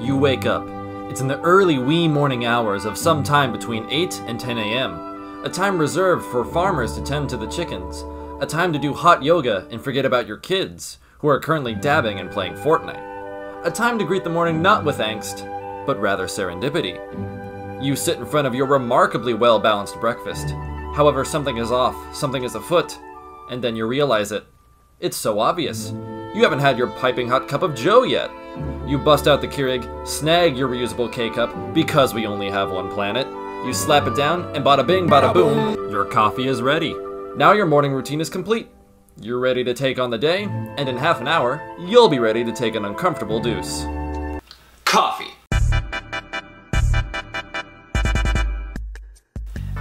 You wake up. It's in the early wee morning hours of some time between 8 and 10 a.m. A time reserved for farmers to tend to the chickens. A time to do hot yoga and forget about your kids, who are currently dabbing and playing Fortnite. A time to greet the morning not with angst, but rather serendipity. You sit in front of your remarkably well-balanced breakfast. However, something is off, something is afoot, and then you realize it. It's so obvious. You haven't had your piping hot cup of joe yet. You bust out the Keurig, snag your reusable K-cup, because we only have one planet. You slap it down, and bada bing, bada boom, your coffee is ready. Now your morning routine is complete. You're ready to take on the day, and in half an hour, you'll be ready to take an uncomfortable deuce. Coffee.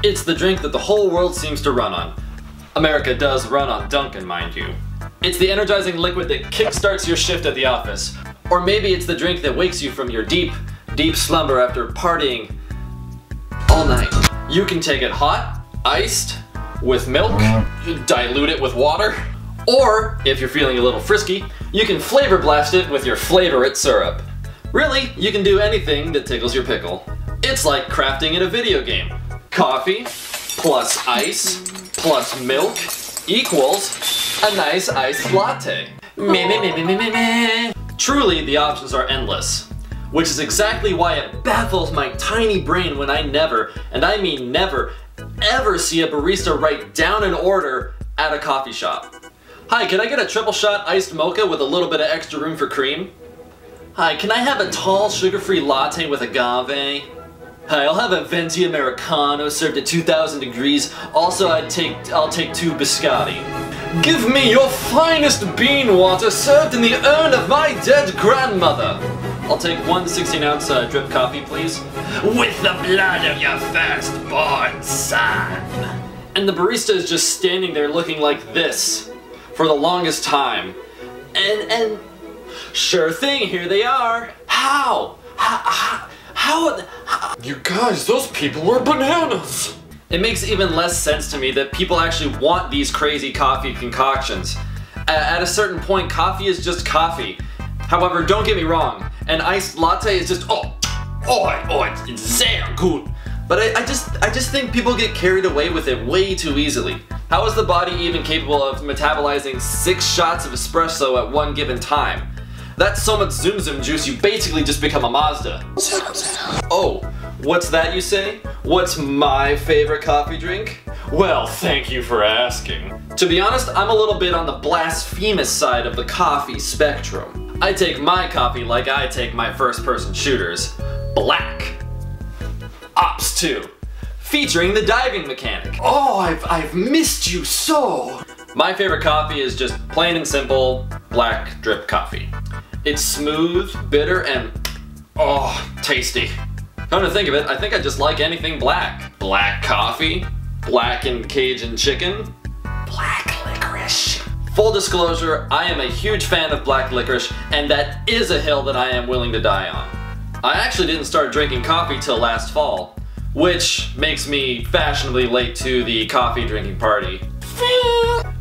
It's the drink that the whole world seems to run on. America does run on Dunkin', mind you. It's the energizing liquid that kickstarts your shift at the office. Or maybe it's the drink that wakes you from your deep, deep slumber after partying all night. You can take it hot, iced, with milk, dilute it with water, or, if you're feeling a little frisky, you can flavor blast it with your Flavor-It syrup. Really, you can do anything that tickles your pickle. It's like crafting in a video game. Coffee plus ice plus milk equals a nice iced latte. Truly, the options are endless. Which is exactly why it baffles my tiny brain when I never, and I mean never, ever see a barista write down an order at a coffee shop. Hi, can I get a triple shot iced mocha with a little bit of extra room for cream? Hi, can I have a tall sugar-free latte with agave? Hi, I'll have a venti americano served at 2,000 degrees. Also, I'll take 2 biscotti. Give me your finest bean water served in the urn of my dead grandmother. I'll take 1 16-ounce drip coffee, please. With the blood of your firstborn son. And the barista is just standing there looking like this for the longest time. And sure thing, here they are. How? You guys, those people are bananas! It makes even less sense to me that people actually want these crazy coffee concoctions. At a certain point, coffee is just coffee. However, don't get me wrong, an iced latte is just, it's sehr good. But I just think people get carried away with it way too easily. How is the body even capable of metabolizing 6 shots of espresso at one given time? That's so much Zoom Zoom juice, you basically just become a Mazda. Oh, what's that you say? What's my favorite coffee drink? Well, thank you for asking. To be honest, I'm a little bit on the blasphemous side of the coffee spectrum. I take my coffee like I take my first-person shooters. Black. Ops 2. Featuring the diving mechanic. Oh, I've missed you so! My favorite coffee is just plain and simple, black drip coffee. It's smooth, bitter, and tasty. Come to think of it, I think I just like anything black. Black coffee, blackened Cajun chicken, black licorice. Full disclosure, I am a huge fan of black licorice, and that is a hill that I am willing to die on. I actually didn't start drinking coffee till last fall, which makes me fashionably late to the coffee drinking party.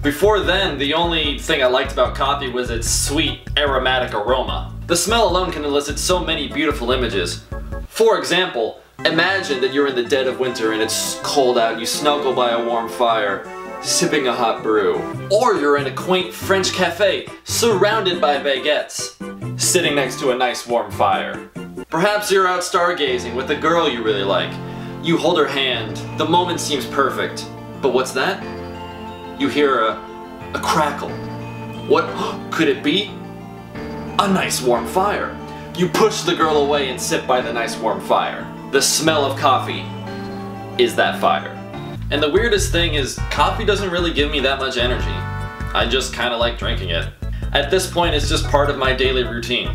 Before then, the only thing I liked about coffee was its sweet, aromatic aroma. The smell alone can elicit so many beautiful images. For example, imagine that you're in the dead of winter and it's cold out, you snuggle by a warm fire, sipping a hot brew. Or you're in a quaint French cafe, surrounded by baguettes, sitting next to a nice warm fire. Perhaps you're out stargazing with a girl you really like. You hold her hand, the moment seems perfect. But what's that? You hear a crackle. What could it be? A nice warm fire. You push the girl away and sit by the nice warm fire. The smell of coffee is that fire. And the weirdest thing is, coffee doesn't really give me that much energy. I just kinda like drinking it. At this point, it's just part of my daily routine.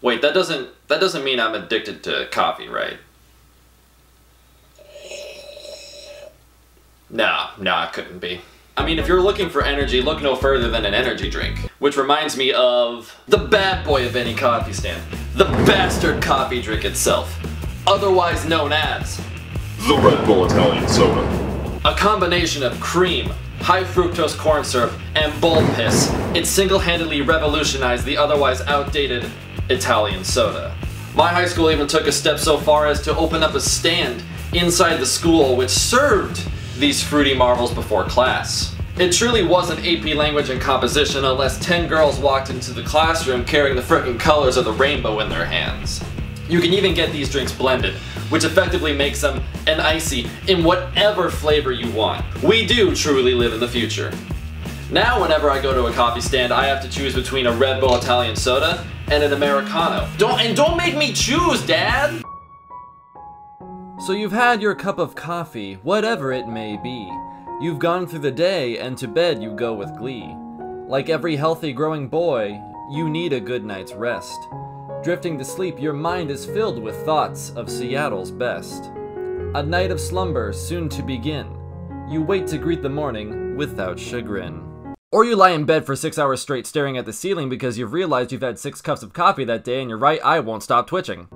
Wait, that doesn't mean I'm addicted to coffee, right? No, it couldn't be. I mean, if you're looking for energy, look no further than an energy drink. Which reminds me of the bad boy of any coffee stand. The bastard coffee drink itself. Otherwise known as the Red Bull Italian Soda. A combination of cream, high fructose corn syrup, and bull piss. It single-handedly revolutionized the otherwise outdated Italian soda. My high school even took a step so far as to open up a stand inside the school which served these fruity marvels before class. It truly wasn't AP Language and Composition unless 10 girls walked into the classroom carrying the frickin' colors of the rainbow in their hands. You can even get these drinks blended, which effectively makes them an icy in whatever flavor you want. We do truly live in the future. Now whenever I go to a coffee stand, I have to choose between a Red Bull Italian soda and an Americano. Don't make me choose, Dad! So you've had your cup of coffee, whatever it may be. You've gone through the day, and to bed you go with glee. Like every healthy growing boy, you need a good night's rest. Drifting to sleep, your mind is filled with thoughts of Seattle's best. A night of slumber soon to begin. You wait to greet the morning without chagrin. Or you lie in bed for 6 hours straight staring at the ceiling because you've realized you've had 6 cups of coffee that day and your right eye won't stop twitching.